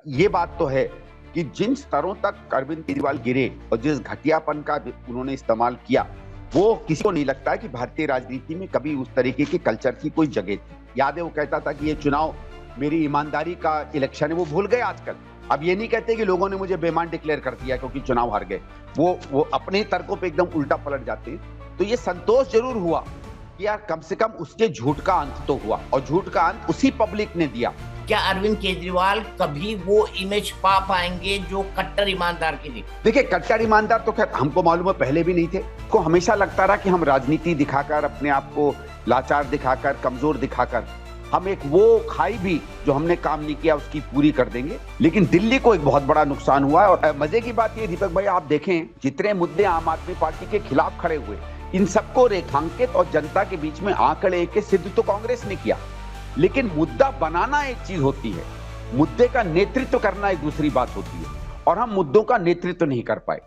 ये बात तो है कि जिन स्तरों तक अरविंद केजरीवाल गिरे और जिस घटियापन का उन्होंने इस्तेमाल किया, वो किसी को नहीं लगता है कि भारतीय राजनीति में कभी उस तरीके के कल्चर की कोई जगह थी। याद है वो कहता था कि ये चुनाव मेरी ईमानदारी का इलेक्शन है, वो भूल गए आजकल। अब ये नहीं कहते कि लोगों ने मुझे बेईमान डिक्लेयर कर दिया क्योंकि चुनाव हार गए। वो अपने ही तर्कों पे एकदम उल्टा पलट जाते हैं। तो ये संतोष जरूर हुआ कि यार कम से कम उसके झूठ का अंत तो हुआ, और झूठ का अंत उसी पब्लिक ने दिया। क्या अरविंद केजरीवाल कभी वो इमेज पा पाएंगे जो कट्टर ईमानदार की थी? देखिए, कट्टर ईमानदार तो खैर हमको मालूम है पहले भी नहीं थे। को हमेशा लगता रहा कि हम राजनीति दिखाकर, अपने आप को लाचार दिखाकर, कमजोर दिखाकर हम एक वो खाई भी जो हमने काम नहीं किया उसकी पूरी कर देंगे। लेकिन दिल्ली को एक बहुत बड़ा नुकसान हुआ है। और मजे की बात ये दीपक भाई, आप देखें जितने मुद्दे आम आदमी पार्टी के खिलाफ खड़े हुए, इन सबको रेखांकित और जनता के बीच में आंकड़े के सिद्ध तो कांग्रेस ने किया। लेकिन मुद्दा बनाना एक चीज होती है, मुद्दे का नेतृत्व करना एक दूसरी बात होती है, और हम मुद्दों का नेतृत्व नहीं कर पाए।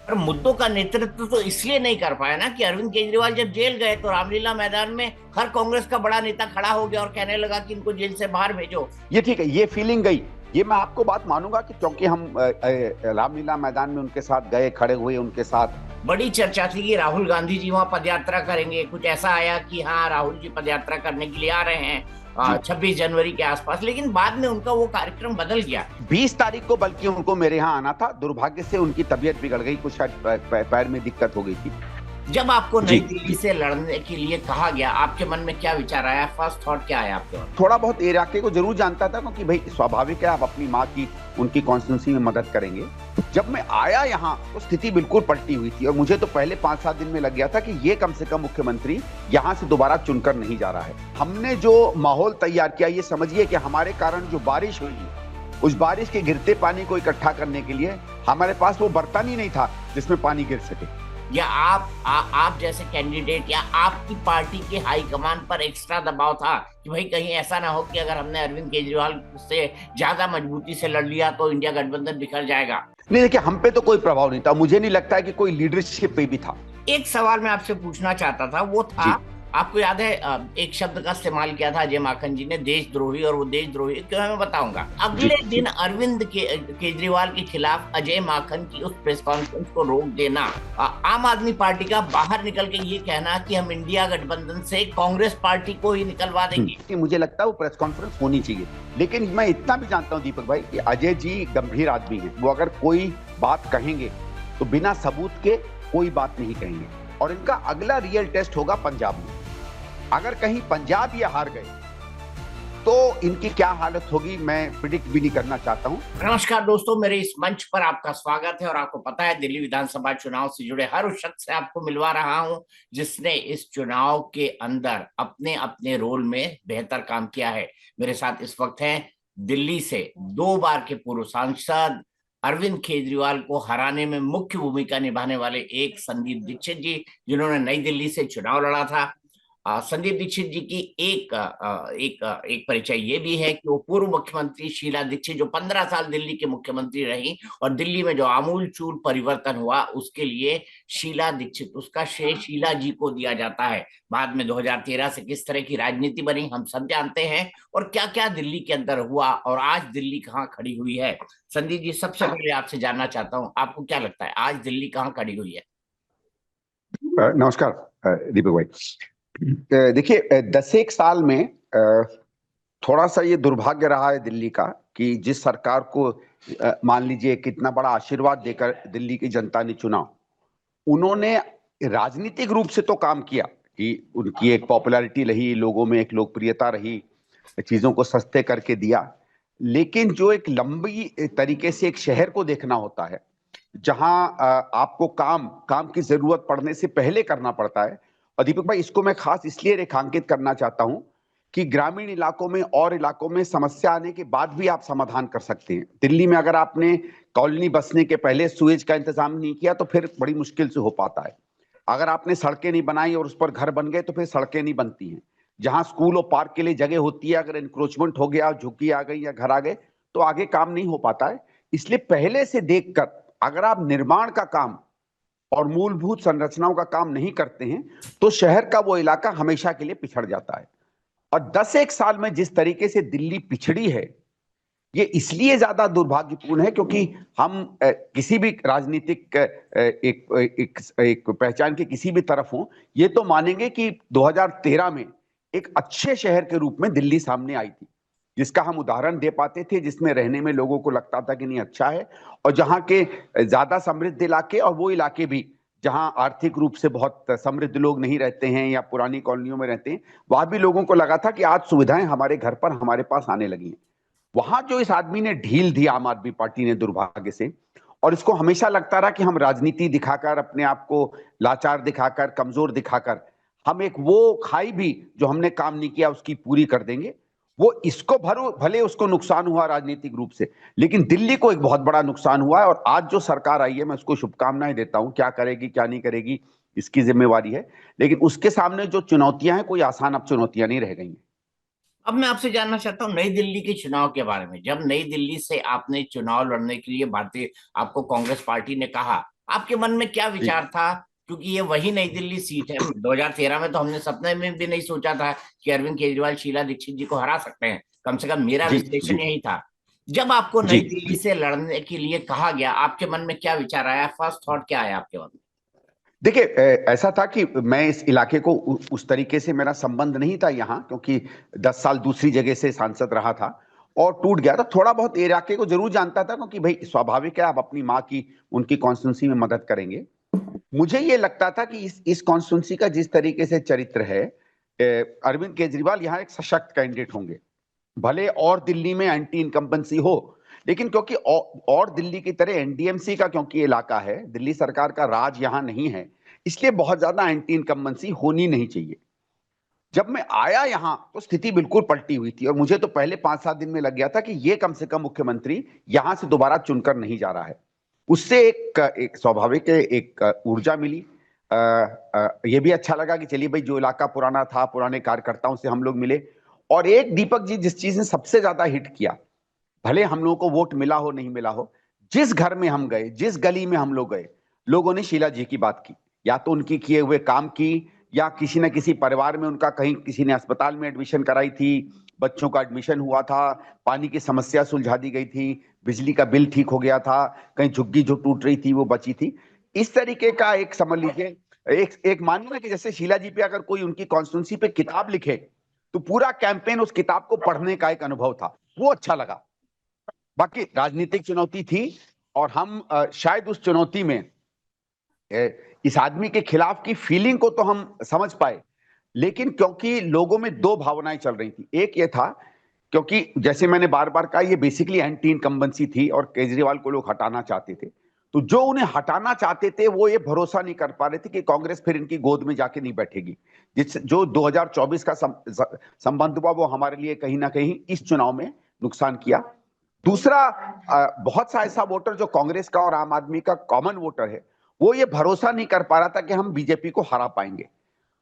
पर मुद्दों का नेतृत्व तो इसलिए नहीं कर पाया ना कि अरविंद केजरीवाल जब जेल गए तो रामलीला मैदान में हर कांग्रेस का बड़ा नेता खड़ा हो गया और कहने लगा कि इनको जेल से बाहर भेजो। ये ठीक है, ये फीलिंग गई, ये मैं आपको बात मानूंगा कि क्योंकि हम रामलीला मैदान में उनके साथ गए, खड़े हुए उनके साथ। बड़ी चर्चा थी कि राहुल गांधी जी वहां पदयात्रा करेंगे, कुछ ऐसा आया कि हाँ राहुल जी पदयात्रा करने के लिए आ रहे हैं 26 जनवरी के आसपास, लेकिन बाद में उनका वो कार्यक्रम बदल गया। 20 तारीख को बल्कि उनको मेरे यहाँ आना था, दुर्भाग्य से उनकी तबीयत बिगड़ गई, कुछ शायद पैर में दिक्कत हो गई थी। जब आपको नई दिल्ली से लड़ने के लिए कहा गया, आपके मन में क्या विचार आया? फर्स्ट थॉट क्या आया आपके मन? थोड़ा बहुत इलाके को जरूर जानता था क्योंकि भाई स्वाभाविक है, आप अपनी माँ की उनकी कॉन्स्टिट्यूंसी में मदद करेंगे। जब मैं आया यहाँ तो स्थिति बिल्कुल पलटी हुई थी, और मुझे तो पहले 5-7 दिन में लग गया था कि ये कम से कम मुख्यमंत्री यहाँ से दोबारा चुनकर नहीं जा रहा है। हमने जो माहौल तैयार किया, ये समझिए कि हमारे कारण जो बारिश हुई, उस बारिश के गिरते पानी को इकट्ठा करने के लिए हमारे पास वो बर्तन ही नहीं था जिसमें पानी गिर सके। या आप जैसे कैंडिडेट या आपकी पार्टी के हाईकमान पर एक्स्ट्रा दबाव था कि भाई कहीं ऐसा ना हो कि अगर हमने अरविंद केजरीवाल से ज्यादा मजबूती से लड़ लिया तो इंडिया गठबंधन बिखर जाएगा? नहीं, देखिए हम पे तो कोई प्रभाव नहीं था, मुझे नहीं लगता है कि कोई लीडरशिप पे भी था। एक सवाल मैं आपसे पूछना चाहता था, वो था, आपको याद है एक शब्द का इस्तेमाल किया था अजय माकन जी ने, देशद्रोही, और वो देशद्रोही क्यों है मैं बताऊंगा। अगले दिन अरविंद केजरीवाल के खिलाफ अजय माकन की उस प्रेस कॉन्फ्रेंस को रोक देना, आम आदमी पार्टी का बाहर निकल के ये कहना कि हम इंडिया गठबंधन से कांग्रेस पार्टी को ही निकलवा देंगे। मुझे लगता है वो प्रेस कॉन्फ्रेंस होनी चाहिए, लेकिन मैं इतना भी जानता हूँ दीपक भाई कि अजय जी गंभीर आदमी है। वो अगर कोई बात कहेंगे तो बिना सबूत के कोई बात नहीं कहेंगे, और इनका अगला रियल टेस्ट होगा पंजाब में। अगर कहीं पंजाब ये हार गए तो इनकी क्या हालत होगी मैं प्रिडिक्ट भी नहीं करना चाहता हूं। नमस्कार दोस्तों, मेरे इस मंच पर आपका स्वागत है। और आपको पता है दिल्ली विधानसभा चुनाव से जुड़े हर उस शख्स से आपको मिलवा रहा हूं जिसने इस चुनाव के अंदर अपने अपने रोल में बेहतर काम किया है। मेरे साथ इस वक्त हैं दिल्ली से 2 बार के पूर्व सांसद, अरविंद केजरीवाल को हराने में मुख्य भूमिका निभाने वाले एक संदीप दीक्षित जी, जिन्होंने नई दिल्ली से चुनाव लड़ा था। संदीप दीक्षित जी की एक परिचय ये भी है कि वो पूर्व मुख्यमंत्री शीला दीक्षित, जो 15 साल दिल्ली के मुख्यमंत्री रही, और दिल्ली में जो आमूलचूल परिवर्तन हुआ उसके लिए शीला दीक्षित, उसका श्रेय शीला जी को दिया जाता है। बाद में 2013 से किस तरह की राजनीति बनी हम सब जानते हैं, और क्या क्या दिल्ली के अंदर हुआ, और आज दिल्ली कहाँ खड़ी हुई है। संदीप जी, सबसे पहले आपसे जानना चाहता हूँ, आपको क्या लगता है आज दिल्ली कहाँ खड़ी हुई है? नमस्कार दीपक भाई। देखिए 10 साल में थोड़ा सा ये दुर्भाग्य रहा है दिल्ली का कि जिस सरकार को मान लीजिए कितना बड़ा आशीर्वाद देकर दिल्ली की जनता ने चुना, उन्होंने राजनीतिक रूप से तो काम किया कि उनकी एक पॉपुलैरिटी रही, लोगों में एक लोकप्रियता रही, चीजों को सस्ते करके दिया। लेकिन जो एक लंबी तरीके से एक शहर को देखना होता है, जहां आपको काम की जरूरत पड़ने से पहले करना पड़ता है। और दीपक भाई, इसको मैं खास इसलिए रेखांकित करना चाहता हूं कि ग्रामीण इलाकों में और इलाकों में समस्या आने के बाद भी आप समाधान कर सकते हैं। दिल्ली में अगर आपने कॉलोनी बसने के पहले सुएज का इंतजाम नहीं किया तो फिर बड़ी मुश्किल से हो पाता है। अगर आपने सड़कें नहीं बनाई और उस पर घर बन गए तो फिर सड़कें नहीं बनती हैं। जहां स्कूल और पार्क के लिए जगह होती है, अगर इंक्रोचमेंट हो गया, झुग्गी आ गई या घर आ गए, तो आगे काम नहीं हो पाता है। इसलिए पहले से देखकर अगर आप निर्माण का काम और मूलभूत संरचनाओं का काम नहीं करते हैं तो शहर का वो इलाका हमेशा के लिए पिछड़ जाता है। और 10 एक साल में जिस तरीके से दिल्ली पिछड़ी है, ये इसलिए ज्यादा दुर्भाग्यपूर्ण है क्योंकि हम किसी भी राजनीतिक एक पहचान के किसी भी तरफ हों, ये तो मानेंगे कि 2013 में एक अच्छे शहर के रूप में दिल्ली सामने आई थी, जिसका हम उदाहरण दे पाते थे, जिसमें रहने में लोगों को लगता था कि नहीं अच्छा है, और जहां के ज्यादा समृद्ध इलाके और वो इलाके भी जहां आर्थिक रूप से बहुत समृद्ध लोग नहीं रहते हैं या पुरानी कॉलोनियों में रहते हैं, वहां भी लोगों को लगा था कि आज सुविधाएं हमारे घर पर हमारे पास आने लगी हैं। वहां जो इस आदमी ने ढील दी आम आदमी पार्टी ने दुर्भाग्य से, और इसको हमेशा लगता रहा कि हम राजनीति दिखाकर अपने आप को लाचार दिखाकर कमजोर दिखाकर हम एक वो खाई भी जो हमने काम नहीं किया उसकी पूरी कर देंगे। वो इसको भले उसको नुकसान हुआ राजनीतिक रूप से, लेकिन दिल्ली को एक बहुत बड़ा नुकसान हुआ है। और आज जो सरकार आई है मैं उसको शुभकामनाएं देता हूं, क्या करेगी क्या नहीं करेगी इसकी जिम्मेवारी है, लेकिन उसके सामने जो चुनौतियां हैं कोई आसान अब चुनौतियां नहीं रह गई हैं। अब मैं आपसे जानना चाहता हूँ नई दिल्ली के चुनाव के बारे में। जब नई दिल्ली से आपने चुनाव लड़ने के लिए भारतीय आपको कांग्रेस पार्टी ने कहा, आपके मन में क्या जी विचार था? क्योंकि ये वही नई दिल्ली सीट है। 2013 में तो हमने सपने में भी नहीं सोचा था कि अरविंद केजरीवाल शीला दीक्षित जी को हरा सकते हैं। कम से कम मेरा जी जी विश्लेषण यही था। जब आपको जी नई दिल्ली से लड़ने के लिए कहा गया, आपके मन में क्या विचार आया? फर्स्ट थॉट क्या आया आपके मन में? देखिए, ऐसा था कि मैं इस इलाके को उस तरीके से मेरा संबंध नहीं था यहाँ, क्योंकि 10 साल दूसरी जगह से सांसद रहा था और टूट गया था। थोड़ा बहुत इलाके को जरूर जानता था, क्योंकि भाई स्वाभाविक है आप अपनी माँ की उनकी कॉन्स्टिट्यूंसी में मदद करेंगे। मुझे ये लगता था कि इस कॉन्स्टिट्यूंसी का जिस तरीके से चरित्र है, अरविंद केजरीवाल यहाँ एक सशक्त कैंडिडेट होंगे। भले और दिल्ली में एंटी इनकम्बेंसी हो, लेकिन क्योंकि और दिल्ली की तरह एनडीएमसी का क्योंकि इलाका है, दिल्ली सरकार का राज यहां नहीं है, इसलिए बहुत ज्यादा एंटी इनकम्बेंसी होनी नहीं चाहिए। जब मैं आया यहां तो स्थिति बिल्कुल पलटी हुई थी और मुझे तो पहले 5-7 दिन में लग गया था कि ये कम से कम मुख्यमंत्री यहां से दोबारा चुनकर नहीं जा रहा है। उससे एक स्वाभाविक एक ऊर्जा मिली। ये भी अच्छा लगा कि चलिए भाई, जो इलाका पुराना था, पुराने कार्यकर्ताओं से हम लोग मिले। और एक दीपक जी, जिस चीज ने सबसे ज्यादा हिट किया, भले हम लोगों को वोट मिला हो नहीं मिला हो, जिस घर में हम गए, जिस गली में हम लोग गए, लोगों ने शीला जी की बात की, या तो उनकी किए हुए काम की, या किसी न किसी परिवार में उनका कहीं किसी ने अस्पताल में एडमिशन कराई थी, बच्चों का एडमिशन हुआ था, पानी की समस्या सुलझा दी गई थी, बिजली का बिल ठीक हो गया था, कहीं झुग्गी जो टूट रही थी वो बची थी। इस तरीके का एक समझ लीजिए, एक एक मानिए ना कि जैसे शीला जी पे अगर कोई उनकी कॉन्स्टिट्यूंसी पे किताब लिखे, तो पूरा कैंपेन उस किताब को पढ़ने का एक अनुभव था, वो अच्छा लगा। बाकी राजनीतिक चुनौती थी, और हम शायद उस चुनौती में इस आदमी के खिलाफ की फीलिंग को तो हम समझ पाए, लेकिन क्योंकि लोगों में दो भावनाएं चल रही थी। एक ये था, क्योंकि जैसे मैंने बार बार कहा, ये बेसिकली एंटी इनकम्बेंसी थी और केजरीवाल को लोग हटाना चाहते थे। तो जो उन्हें हटाना चाहते थे वो ये भरोसा नहीं कर पा रहे थे कि कांग्रेस फिर इनकी गोद में जाके नहीं बैठेगी। जिस जो 2024 का संबंध हुआ, वो हमारे लिए कहीं ना कहीं इस चुनाव में नुकसान किया। दूसरा, बहुत सा ऐसा वोटर जो कांग्रेस का और आम आदमी का कॉमन वोटर है, वो ये भरोसा नहीं कर पा रहा था कि हम बीजेपी को हरा पाएंगे।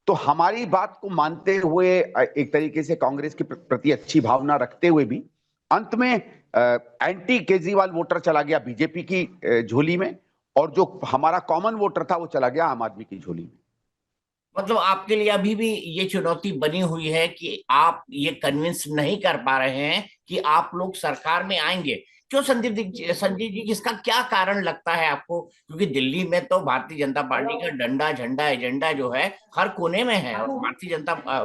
तो हमारी बात को मानते हुए, एक तरीके से कांग्रेस के प्रति अच्छी भावना रखते हुए भी, अंत में एंटी केजरीवाल वोटर चला गया बीजेपी की झोली में, और जो हमारा कॉमन वोटर था वो चला गया आम आदमी की झोली में। मतलब आपके लिए अभी भी ये चुनौती बनी हुई है कि आप ये कन्विंस नहीं कर पा रहे हैं कि आप लोग सरकार में आएंगे। क्यों संजीव जी, इसका क्या कारण लगता है आपको? क्योंकि दिल्ली में तो भारतीय जनता पार्टी का डंडा झंडा एजेंडा जो है हर कोने में है, और जी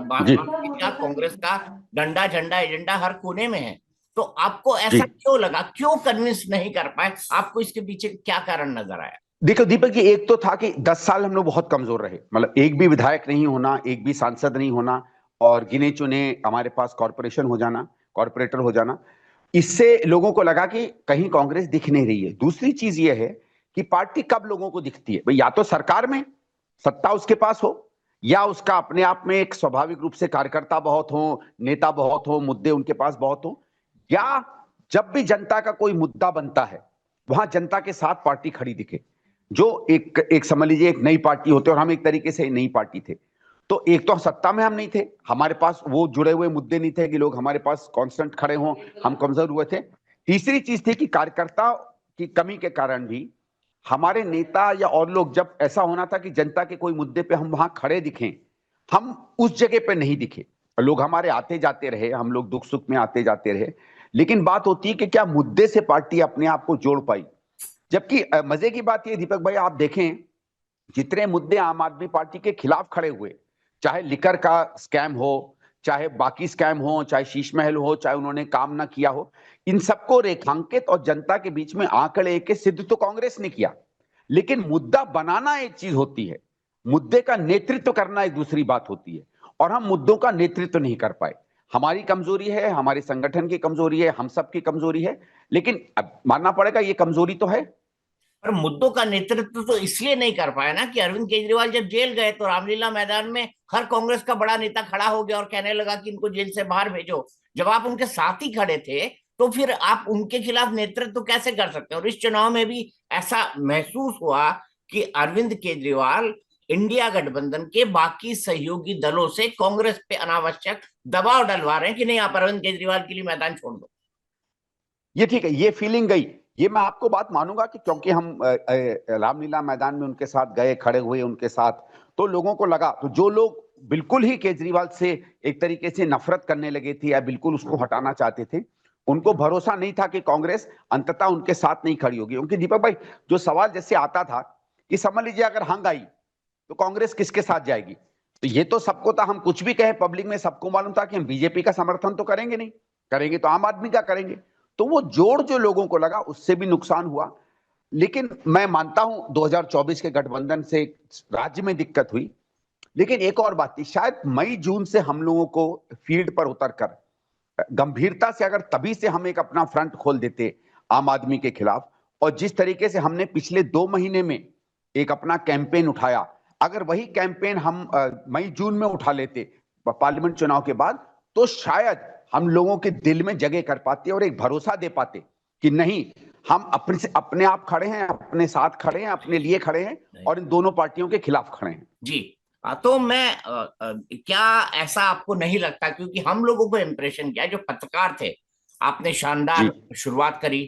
भारतीय कांग्रेस का डंडा झंडा एजेंडा हर कोने में है। तो आपको जी ऐसा क्यों लगा, क्यों कन्विंस नहीं कर पाए? आपको इसके पीछे क्या कारण नजर आया? देखो दीपक जी, एक तो था कि 10 साल हम लोग बहुत कमजोर रहे, मतलब एक भी विधायक नहीं होना, एक भी सांसद नहीं होना, और गिने चुने हमारे पास कॉरपोरेशन हो जाना, कॉरपोरेटर हो जाना। इससे लोगों को लगा कि कहीं कांग्रेस दिख नहीं रही है। दूसरी चीज यह है कि पार्टी कब लोगों को दिखती है भाई, या तो सरकार में सत्ता उसके पास हो, या उसका अपने आप में एक स्वाभाविक रूप से कार्यकर्ता बहुत हो, नेता बहुत हो, मुद्दे उनके पास बहुत हो, या जब भी जनता का कोई मुद्दा बनता है वहां जनता के साथ पार्टी खड़ी दिखे। जो एक एक समझ लीजिए एक नई पार्टी होते, और हम एक तरीके से नई पार्टी थे। तो एक तो सत्ता में हम नहीं थे, हमारे पास वो जुड़े हुए मुद्दे नहीं थे कि लोग हमारे पास कांस्टेंट खड़े हों, हम कमजोर हुए थे। तीसरी चीज थी कि कार्यकर्ता की कमी के कारण भी हमारे नेता या और लोग, जब ऐसा होना था कि जनता के कोई मुद्दे पे हम वहां खड़े दिखें, हम उस जगह पे नहीं दिखे। लोग हमारे आते जाते रहे, हम लोग दुख सुख में आते जाते रहे, लेकिन बात होती है कि क्या मुद्दे से पार्टी अपने आप को जोड़ पाई। जबकि मजे की बात ये दीपक भाई, आप देखें जितने मुद्दे आम आदमी पार्टी के खिलाफ खड़े हुए, चाहे लिकर का स्कैम हो, चाहे बाकी स्कैम हो, चाहे शीश महल हो, चाहे उन्होंने काम ना किया हो, इन सबको रेखांकित और जनता के बीच में आंकड़े के सिद्ध तो कांग्रेस ने किया। लेकिन मुद्दा बनाना एक चीज होती है, मुद्दे का नेतृत्व करना एक दूसरी बात होती है, और हम मुद्दों का नेतृत्व नहीं कर पाए। हमारी कमजोरी है, हमारे संगठन की कमजोरी है, हम सब की कमजोरी है, लेकिन अब मानना पड़ेगा ये कमजोरी तो है। पर मुद्दों का नेतृत्व तो इसलिए नहीं कर पाया ना कि अरविंद केजरीवाल जब जेल गए तो रामलीला मैदान में हर कांग्रेस का बड़ा नेता खड़ा हो गया और कहने लगा कि इनको जेल से बाहर भेजो। जब आप उनके साथ ही खड़े थे तो फिर आप उनके खिलाफ नेतृत्व कैसे कर सकते हैं? और इस चुनाव में भी ऐसा महसूस हुआ कि अरविंद केजरीवाल इंडिया गठबंधन के बाकी सहयोगी दलों से कांग्रेस पे अनावश्यक दबाव डलवा रहे हैं कि नहीं, आप अरविंद केजरीवाल के लिए मैदान छोड़ दो। ये ठीक है, ये फीलिंग गई, ये मैं आपको बात मानूंगा कि क्योंकि हम रामलीला मैदान में उनके साथ गए, खड़े हुए उनके साथ, तो लोगों को लगा, तो जो लोग बिल्कुल ही केजरीवाल से एक तरीके से नफरत करने लगे थे या बिल्कुल उसको हटाना चाहते थे, उनको भरोसा नहीं था कि कांग्रेस अंततः उनके साथ नहीं खड़ी होगी। क्योंकि दीपक भाई, जो सवाल जैसे आता था कि समझ लीजिए अगर हंग आई तो कांग्रेस किसके साथ जाएगी, तो ये तो सबको था, हम कुछ भी कहें पब्लिक में सबको मालूम था कि हम बीजेपी का समर्थन तो करेंगे नहीं, करेंगे तो आम आदमी का करेंगे। तो वो जोड़ जो लोगों को लगा उससे भी नुकसान हुआ। लेकिन मैं मानता हूं 2024 के गठबंधन से राज्य में दिक्कत हुई, लेकिन एक और बात थी, शायद मई जून से हम लोगों को फील्ड पर उतरकर गंभीरता से अगर तभी से हम एक अपना फ्रंट खोल देते आम आदमी के खिलाफ, और जिस तरीके से हमने पिछले 2 महीने में एक अपना कैंपेन उठाया, अगर वही कैंपेन हम मई जून में उठा लेते पार्लियामेंट चुनाव के बाद, तो शायद हम लोगों के दिल में जगह कर पाते और एक भरोसा दे पाते कि नहीं, हम अपने आप खड़े हैं, अपने साथ खड़े हैं, अपने लिए खड़े हैं, और इन दोनों पार्टियों के खिलाफ खड़े हैं। जी। तो मैं क्या ऐसा आपको नहीं लगता, क्योंकि हम लोगों को इम्प्रेशन किया जो पत्रकार थे, आपने जी शानदार शुरुआत करी,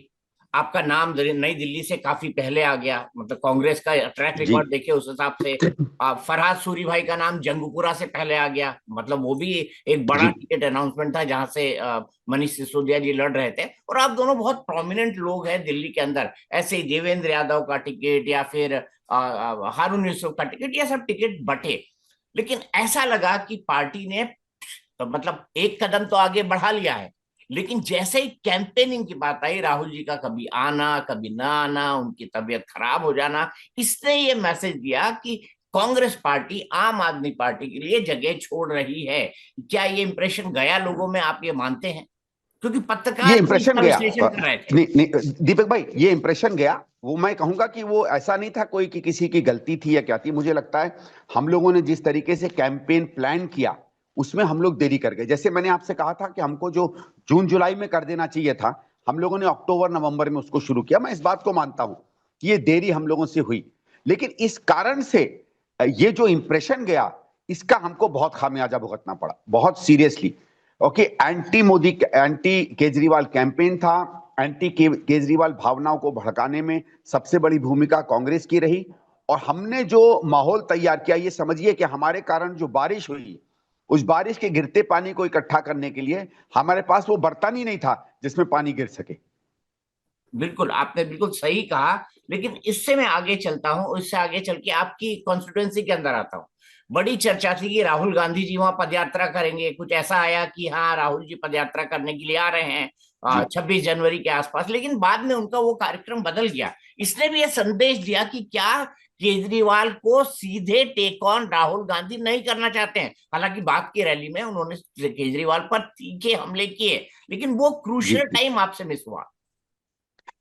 आपका नाम नई दिल्ली से काफी पहले आ गया, मतलब कांग्रेस का ट्रैक जी रिकॉर्ड देखे उस हिसाब से फरहाद सूरी भाई का नाम जंगूपुरा से पहले आ गया, मतलब वो भी एक बड़ा जी टिकट अनाउंसमेंट था जहां से मनीष सिसोदिया जी लड़ रहे थे, और आप दोनों बहुत प्रोमिनेंट लोग हैं दिल्ली के अंदर। ऐसे ही देवेंद्र यादव का टिकट या फिर हारून यूसुफ का टिकट, ये सब टिकट बटे। लेकिन ऐसा लगा कि पार्टी ने मतलब एक कदम तो आगे बढ़ा लिया है, लेकिन जैसे ही कैंपेनिंग की बात आई, राहुल जी का कभी आना कभी ना आना, उनकी तबीयत खराब हो जाना, इसने ये मैसेज दिया कि कांग्रेस पार्टी आम आदमी पार्टी के लिए जगह छोड़ रही है। क्या ये इंप्रेशन गया लोगों में, आप ये मानते हैं? क्योंकि ये पत्रकार भी इंप्रेशन इसका गया, विश्लेषण कर रहे थे। नहीं नहीं दीपक भाई, ये इंप्रेशन गया। वो मैं कहूंगा कि वो ऐसा नहीं था कोई कि किसी की गलती थी या क्या थी। मुझे लगता है हम लोगों ने जिस तरीके से कैंपेन प्लान किया उसमें हम लोग देरी कर गए। जैसे मैंने आपसे कहा था कि हमको जो जून जुलाई में कर देना चाहिए था, हम लोगों ने अक्टूबर नवंबर में उसको शुरू किया। मैं इस बात को मानता हूं कि ये देरी हम लोगों से हुई, लेकिन इस कारण से ये जो इंप्रेशन गया, इसका हमको बहुत खामियाजा भुगतना पड़ा, बहुत seriously. Okay, anti Modi anti Kejriwal campaign था, एंटी केजरीवाल भावनाओं को भड़काने में सबसे बड़ी भूमिका कांग्रेस की रही। और हमने जो माहौल तैयार किया, ये समझिए कि हमारे कारण जो बारिश हुई, उस बारिश के गिरते पानी को इकट्ठा करने के लिए हमारे पास वो बर्तन ही नहीं था जिसमें पानी गिर सके। बिल्कुल, आपने बिल्कुल सही कहा। लेकिन इससे मैं आगे चलता हूं, इससे आगे चल के आपकी कॉन्स्टिट्यूएंसी के अंदर आता हूं। बड़ी चर्चा थी कि राहुल गांधी जी वहां पदयात्रा करेंगे, कुछ ऐसा आया कि हाँ राहुल जी पदयात्रा करने के लिए आ रहे हैं जी 26 जनवरी के आसपास, लेकिन बाद में उनका वो कार्यक्रम बदल गया। इसने भी ये संदेश दिया कि क्या केजरीवाल को सीधे टेक ऑन राहुल गांधी नहीं करना चाहते हैं। हालांकि बात की रैली में उन्होंने केजरीवाल पर तीखे हमले किए, लेकिन वो जी क्रूशियल जी टाइम आपसे मिस हुआ।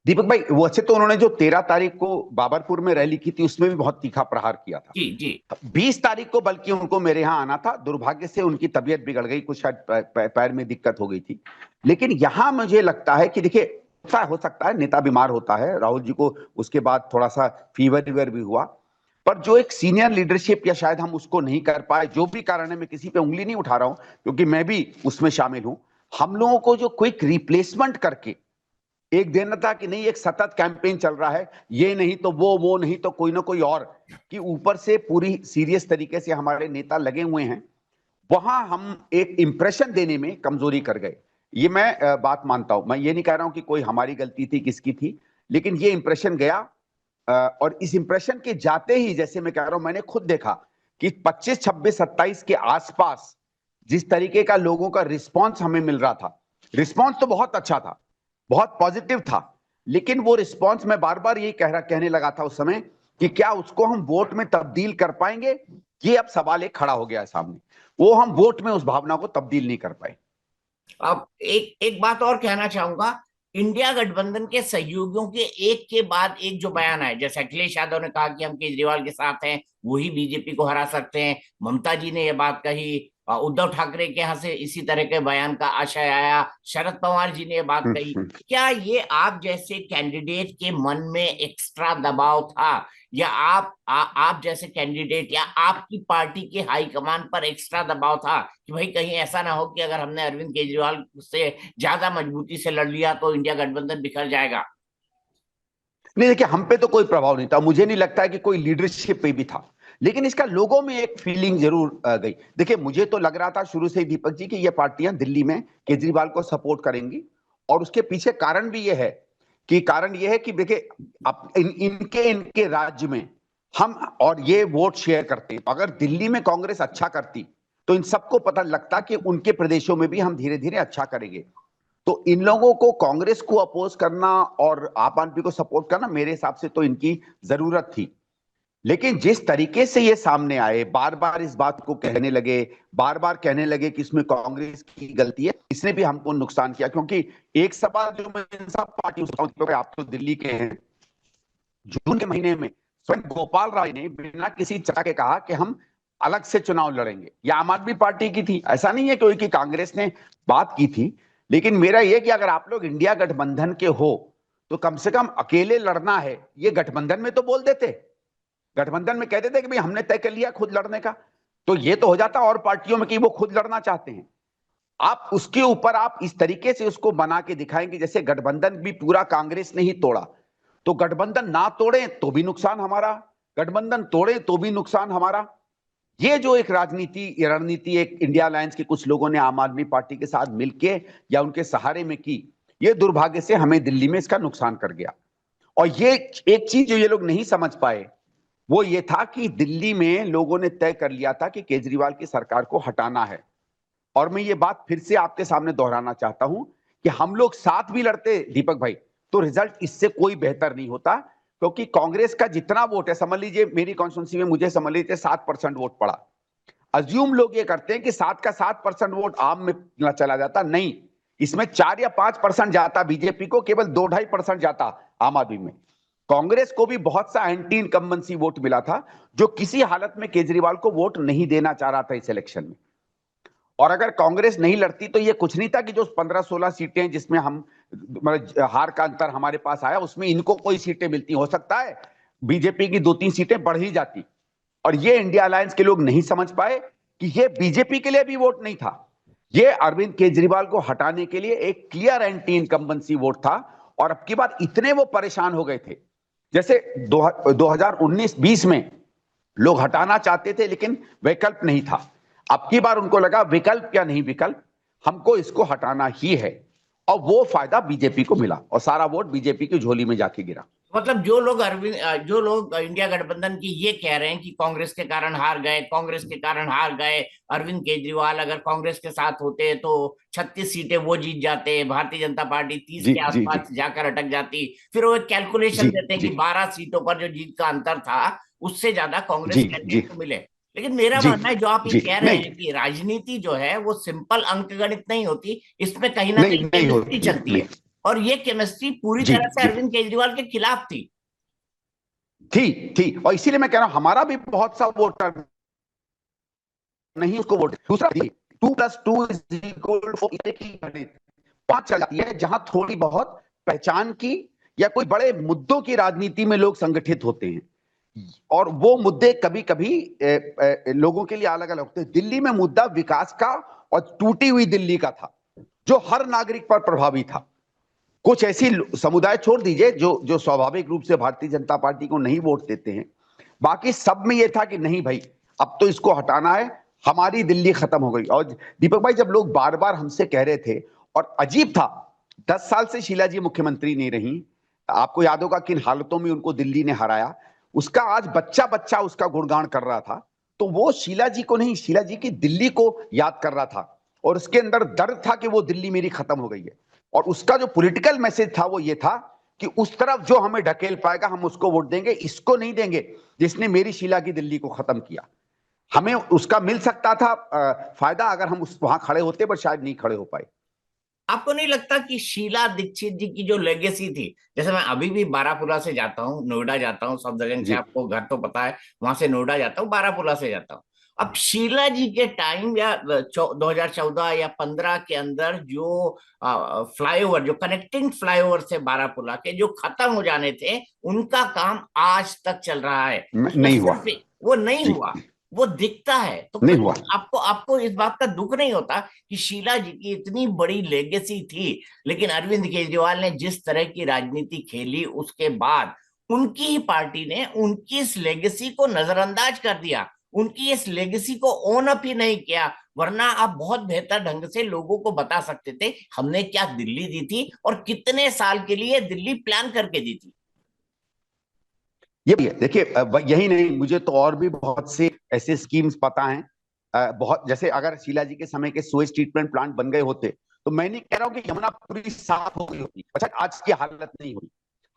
दीपक भाई, वैसे तो उन्होंने जो 13 तारीख को बाबरपुर में रैली की थी उसमें भी बहुत तीखा प्रहार किया था। जी जी। 20 तारीख को बल्कि उनको मेरे यहाँ आना था, दुर्भाग्य से उनकी तबीयत बिगड़ गई, कुछ शायद पैर में दिक्कत हो गई थी। लेकिन यहां मुझे लगता है कि देखिए, ऐसा हो सकता है नेता बीमार होता है, राहुल जी को उसके बाद थोड़ा सा फीवर भी हुआ, पर जो एक सीनियर लीडरशिप, या शायद हम उसको नहीं कर पाए, जो भी कारण है, मैं किसी पे उंगली नहीं उठा रहा हूं क्योंकि मैं भी उसमें शामिल हूं। हम लोगों को जो क्विक रिप्लेसमेंट करके एक देना था कि नहीं, एक सतत कैंपेन चल रहा है, ये नहीं तो वो नहीं तो कोई ना कोई और, कि ऊपर से पूरी सीरियस तरीके से हमारे नेता लगे हुए हैं, वहां हम एक इंप्रेशन देने में कमजोरी कर गए। ये मैं बात मानता हूं। मैं ये नहीं कह रहा हूं कि कोई हमारी गलती थी, किसकी थी, लेकिन ये इंप्रेशन गया। और इस इंप्रेशन के जाते ही, जैसे मैं कह रहा हूं, मैंने खुद देखा कि 25, 26, 27 के आसपास जिस तरीके का लोगों का रिस्पांस हमें मिल रहा था, रिस्पांस तो बहुत अच्छा था, बहुत पॉजिटिव था, लेकिन वो रिस्पांस मैं बार बार यही कहने लगा था उस समय कि क्या उसको हम वोट में तब्दील कर पाएंगे। ये अब सवाल एक खड़ा हो गया है सामने, वो हम वोट में उस भावना को तब्दील नहीं कर पाए। अब एक एक बात और कहना चाहूंगा। इंडिया गठबंधन के सहयोगियों के एक के बाद एक जो बयान आए, जैसे अखिलेश यादव ने कहा कि हम केजरीवाल के साथ हैं, वही बीजेपी को हरा सकते हैं। ममता जी ने यह बात कही। उद्धव ठाकरे के यहाँ से इसी तरह के बयान का आशय आया। शरद पवार जी ने यह बात कही। हम्म। क्या ये आप जैसे कैंडिडेट के मन में एक्स्ट्रा दबाव था, या आप जैसे कैंडिडेट या आपकी पार्टी के हाईकमान पर एक्स्ट्रा दबाव था कि भाई कहीं ऐसा ना हो कि अगर हमने अरविंद केजरीवाल से ज्यादा मजबूती से लड़ लिया तो इंडिया गठबंधन बिखर जाएगा? नहीं, देखिए, हम पे तो कोई प्रभाव नहीं था, मुझे नहीं लगता है कि कोई लीडरशिप पे भी था, लेकिन इसका लोगों में एक फीलिंग जरूर गई। देखिए, मुझे तो लग रहा था शुरू से ही दीपक जी कि ये पार्टियां दिल्ली में केजरीवाल को सपोर्ट करेंगी, और उसके पीछे कारण भी ये है कि देखिए, इनके इनके राज्य में हम और ये वोट शेयर करते हैं। अगर दिल्ली में कांग्रेस अच्छा करती तो इन सबको पता लगता कि उनके प्रदेशों में भी हम धीरे धीरे अच्छा करेंगे। तो इन लोगों को कांग्रेस को अपोज करना और आप आदमी को सपोर्ट करना, मेरे हिसाब से तो इनकी जरूरत थी। लेकिन जिस तरीके से ये सामने आए, बार बार इस बात को कहने लगे, बार बार कहने लगे कि इसमें कांग्रेस की गलती है, इसने भी हमको नुकसान किया। क्योंकि एक सवाल जो मैं इन सब पार्टी, आप तो दिल्ली के हैं, जून के महीने में स्वयं गोपाल राय ने बिना किसी चर्चा के कहा कि हम अलग से चुनाव लड़ेंगे। यह आम आदमी पार्टी की थी, ऐसा नहीं है कि कांग्रेस ने बात की थी। लेकिन मेरा यह कि अगर आप लोग इंडिया गठबंधन के हो तो कम से कम अकेले लड़ना है, ये गठबंधन में तो बोल देते, गठबंधन में कह देते कि भाई हमने तय कर लिया खुद लड़ने का, तो ये तो हो जाता और पार्टियों में कि वो खुद लड़ना चाहते हैं। आप उसके ऊपर आप इस तरीके से उसको बना के दिखाएंगे जैसे गठबंधन भी पूरा कांग्रेस ने ही तोड़ा। तो गठबंधन ना तोड़े तो भी नुकसान हमारा, गठबंधन तोड़े तो भी नुकसान हमारा। ये जो एक रणनीति एक इंडिया अलायंस के कुछ लोगों ने आम आदमी पार्टी के साथ मिलके या उनके सहारे में की, ये दुर्भाग्य से हमें दिल्ली में इसका नुकसान कर गया। और ये एक चीज जो ये लोग नहीं समझ पाए, वो ये था कि दिल्ली में लोगों ने तय कर लिया था कि केजरीवाल की सरकार को हटाना है। और मैं ये बात फिर से आपके सामने दोहराना चाहता हूं कि हम लोग साथ भी लड़ते दीपक भाई, तो रिजल्ट इससे कोई बेहतर नहीं होता। क्योंकि कांग्रेस का जितना वोट है, समझ लीजिए मेरी कॉन्स्टिट्यूंसी में मुझे समझ लीजिए 7% वोट पड़ा। अज्यूम लोग ये करते हैं कि 7% वोट आम में चला जाता, नहीं, इसमें 4 या 5% जाता बीजेपी को, केवल 2-2.5% जाता आम आदमी में। कांग्रेस को भी बहुत सा एंटी इनकम्बेंसी वोट मिला था, जो किसी हालत में केजरीवाल को वोट नहीं देना चाह रहा था इस इलेक्शन में। और अगर कांग्रेस नहीं लड़ती तो ये कुछ नहीं था कि जो 15-16 सीटें जिसमें हम मतलब हार का अंतर हमारे पास आया, उसमें इनको कोई सीटें मिलती, हो सकता है बीजेपी की 2-3 सीटें बढ़ ही जाती। और ये इंडिया अलायंस के लोग नहीं समझ पाए कि ये बीजेपी के लिए भी वोट नहीं था, ये अरविंद केजरीवाल को हटाने के लिए एक क्लियर एंटी इनकम्बेंसी वोट था। और अब की बात इतने वो परेशान हो गए थे, जैसे 2019-20 में लोग हटाना चाहते थे लेकिन विकल्प नहीं था। अब की बार उनको लगा विकल्प क्या नहीं विकल्प, हमको इसको हटाना ही है। और वो फायदा बीजेपी को मिला और सारा वोट बीजेपी की झोली में जाके गिरा। मतलब जो लोग इंडिया गठबंधन की ये कह रहे हैं कि कांग्रेस के कारण हार गए, कांग्रेस के कारण हार गए, अरविंद केजरीवाल अगर कांग्रेस के साथ होते तो 36 सीटें वो जीत जाते, भारतीय जनता पार्टी 30 जी के जी जी आसपास जाकर अटक जाती। फिर वो एक कैलकुलेशन जी देते हैं जी कि 12 सीटों पर जो जीत का अंतर था उससे ज्यादा जी कांग्रेस जी कैंडिडेट को मिले। लेकिन मेरा जी मानना है, जो आप ये जी कह रहे नहीं हैं कि राजनीति जो है वो सिंपल अंकगणित नहीं होती, इसमें कहीं ना नहीं कहीं नहीं केमिस्ट्री होती, चलती नहीं। है। और ये केमिस्ट्री पूरी जी तरह से जी अरविंद केजरीवाल के खिलाफ थी। थी और इसीलिए मैं कह रहा हूं हमारा भी बहुत सा वोटर नहीं उसको वोट। दूसरा, 2+2 की गणित 5 चल जाती है, जहां थोड़ी बहुत पहचान की या कोई बड़े मुद्दों की राजनीति में लोग संगठित होते हैं। और वो मुद्दे कभी कभी लोगों के लिए अलग अलग होते हैं। दिल्ली में मुद्दा विकास का और टूटी हुई दिल्ली का था, जो हर नागरिक पर प्रभावी था। कुछ ऐसी समुदाय छोड़ दीजिए जो जो स्वाभाविक रूप से भारतीय जनता पार्टी को नहीं वोट देते हैं, बाकी सब में यह था कि नहीं भाई, अब तो इसको हटाना है, हमारी दिल्ली खत्म हो गई। और दीपक भाई, जब लोग बार बार हमसे कह रहे थे और अजीब था, 10 साल से शीला जी मुख्यमंत्री नहीं रही। आपको याद होगा किन हालतों में उनको दिल्ली ने हराया। उसका आज बच्चा बच्चा उसका गुणगान कर रहा था। तो वो शीला जी को नहीं, शीला जी की दिल्ली को याद कर रहा था, और उसके अंदर दर्द था कि वो दिल्ली मेरी खत्म हो गई है। और उसका जो पॉलिटिकल मैसेज था वो ये था कि उस तरफ जो हमें ढकेल पाएगा हम उसको वोट देंगे, इसको नहीं देंगे जिसने मेरी शीला की दिल्ली को खत्म किया। हमें उसका मिल सकता था फायदा अगर हम उस वहां खड़े होते, पर शायद नहीं खड़े हो पाए। आपको नहीं लगता कि शीला दीक्षित जी की जो लेगेसी थी, जैसे मैं अभी भी बारापुरा से जाता हूँ, नोएडा जाता हूँ, सफदरजंग से जी आपको घर तो पता है, वहां से नोएडा जाता हूँ, बारापुरा से जाता हूँ। अब शीला जी के टाइम या 2014 या 15 के अंदर जो फ्लाईओवर, जो कनेक्टिंग फ्लाईओवर थे बारापुरा के, जो खत्म हो जाने थे, उनका काम आज तक चल रहा है। उसमें नहीं हुआ। सिर्फ वो नहीं जी हुआ, वो दिखता है। तो नहीं कहीं हुआ। आपको आपको इस बात का दुख नहीं होता कि शीला जी की इतनी बड़ी लेगेसी थी, लेकिन अरविंद केजरीवाल ने जिस तरह की राजनीति खेली, उसके बाद उनकी ही पार्टी ने उनकी इस लेगेसी को नजरअंदाज कर दिया, उनकी इस लेगेसी को ओन अप ही नहीं किया। वरना आप बहुत बेहतर ढंग से लोगों को बता सकते थे हमने क्या दिल्ली दी थी और कितने साल के लिए दिल्ली प्लान करके दी थी। ये भी है, देखिए यही नहीं, मुझे तो और भी बहुत से ऐसे स्कीम्स पता हैं। बहुत, जैसे अगर शीला जी के समय के सुएज ट्रीटमेंट प्लांट बन गए होते, तो मैं नहीं कह रहा हूँ कि यमुना पूरी साफ हो गई होती, अच्छा आज की हालत नहीं हुई।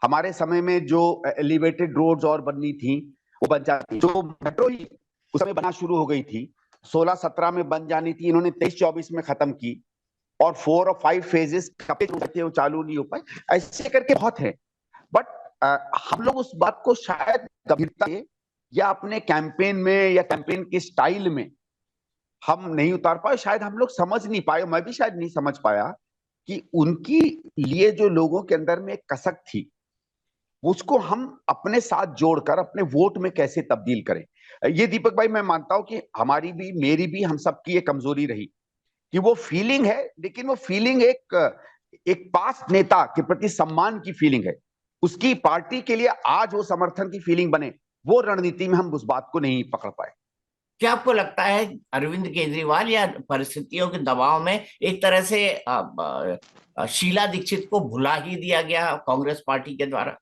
हमारे समय में जो एलिवेटेड रोड्स और बननी थी वो बन जाती, जो मेट्रो ही उस समय बना शुरू हो गई थी, 16-17 में बन जानी थी, इन्होंने 23-24 में खत्म की। और 4 और 5 फेजेस थे वो चालू नहीं हो पाए। ऐसे करके बहुत है। बट हम लोग उस बात को शायद गंभीरता से या अपने कैंपेन में या कैंपेन के स्टाइल में हम नहीं उतार पाए, शायद हम लोग समझ नहीं पाए, मैं भी शायद नहीं समझ पाया कि उनकी लिए जो लोगों के अंदर में एक कसक थी, उसको हम अपने साथ जोड़कर अपने वोट में कैसे तब्दील करें। ये दीपक भाई मैं मानता हूं कि हमारी भी, मेरी भी, हम सबकी ये कमजोरी रही कि वो फीलिंग है, लेकिन वो फीलिंग एक एक पास नेता के प्रति सम्मान की फीलिंग है। उसकी पार्टी के लिए आज वो समर्थन की फीलिंग बने, वो रणनीति में हम उस बात को नहीं पकड़ पाए। क्या आपको लगता है अरविंद केजरीवाल या परिस्थितियों के दबाव में एक तरह से शीला दीक्षित को भुला ही दिया गया कांग्रेस पार्टी के द्वारा?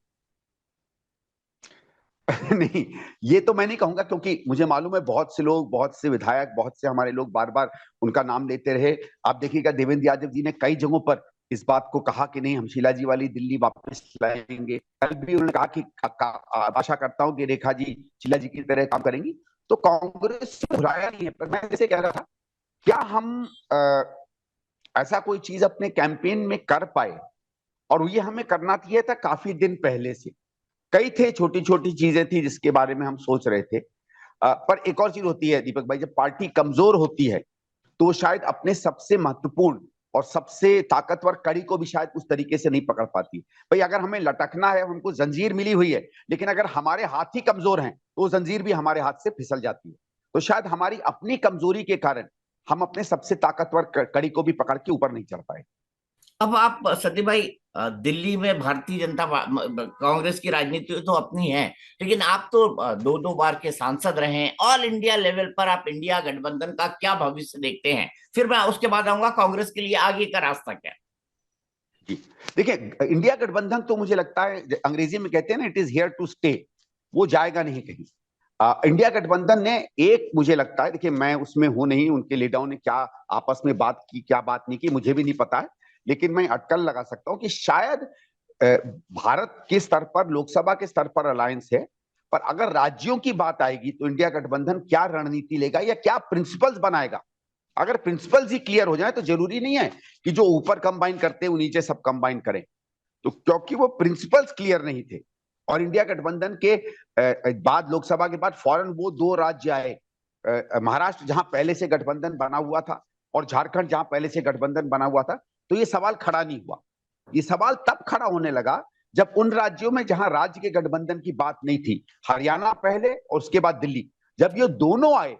नहीं, ये तो मैं नहीं कहूंगा, क्योंकि मुझे मालूम है बहुत से लोग, बहुत से विधायक, बहुत से हमारे लोग बार बार उनका नाम लेते रहे। आप देखिएगा देवेंद्र यादव जी ने कई जगहों पर इस बात को कहा कि नहीं हम शीला जी वाली दिल्ली वापस लाएंगे। कल भी उन्होंने कहा कि आशा करता हूं कि रेखा जी शीला जी की तरह काम करेंगी। तो कांग्रेस से भुलाया नहीं है। पर मैं जैसे कह रहा था, क्या हम ऐसा कोई चीज अपने कैंपेन में कर पाए, और ये हमें करना चाहिए था काफी दिन पहले से। कई थे, छोटी छोटी चीजें थी जिसके बारे में हम सोच रहे थे। पर एक और चीज होती है दीपक भाई, जब पार्टी कमजोर होती है तो शायद अपने सबसे महत्वपूर्ण और सबसे ताकतवर कड़ी को भी शायद उस तरीके से नहीं पकड़ पाती। भाई अगर हमें लटकना है, हमको जंजीर मिली हुई है, लेकिन अगर हमारे हाथ ही कमजोर हैं तो वो जंजीर भी हमारे हाथ से फिसल जाती है। तो शायद हमारी अपनी कमजोरी के कारण हम अपने सबसे ताकतवर कड़ी को भी पकड़ के ऊपर नहीं चढ़ पाए। अब आप सतीश भाई, दिल्ली में भारतीय जनता कांग्रेस की राजनीति तो अपनी है, लेकिन आप तो दो दो बार के सांसद रहे हैं। ऑल इंडिया लेवल पर आप इंडिया गठबंधन का क्या भविष्य देखते हैं? फिर मैं उसके बाद आऊंगा कांग्रेस के लिए आगे का रास्ता क्या है। जी, देखिए इंडिया गठबंधन तो मुझे लगता है, अंग्रेजी में कहते हैं ना, it is here to stay. वो जाएगा नहीं कहीं। इंडिया गठबंधन ने एक, मुझे लगता है, देखिए मैं उसमें हूं नहीं, उनके लीडरों ने क्या आपस में बात की क्या बात नहीं की मुझे भी नहीं पता है, लेकिन मैं अटकल लगा सकता हूं कि शायद भारत के स्तर पर, लोकसभा के स्तर पर अलायंस है, पर अगर राज्यों की बात आएगी तो इंडिया गठबंधन क्या रणनीति लेगा या क्या प्रिंसिपल्स बनाएगा। अगर प्रिंसिपल्स ही क्लियर हो जाए तो जरूरी नहीं है कि जो ऊपर कंबाइन करते हैं वो नीचे सब कंबाइन करें। तो क्योंकि वो प्रिंसिपल्स क्लियर नहीं थे, और इंडिया गठबंधन के बाद, लोकसभा के बाद फौरन वो दो राज्य आए, महाराष्ट्र जहां पहले से गठबंधन बना हुआ था और झारखंड जहां पहले से गठबंधन बना हुआ था, तो ये सवाल खड़ा नहीं हुआ। ये सवाल तब खड़ा होने लगा जब उन राज्यों में जहां राज्य के गठबंधन की बात नहीं थी, हरियाणा पहले और उसके बाद दिल्ली, जब ये दोनों आए,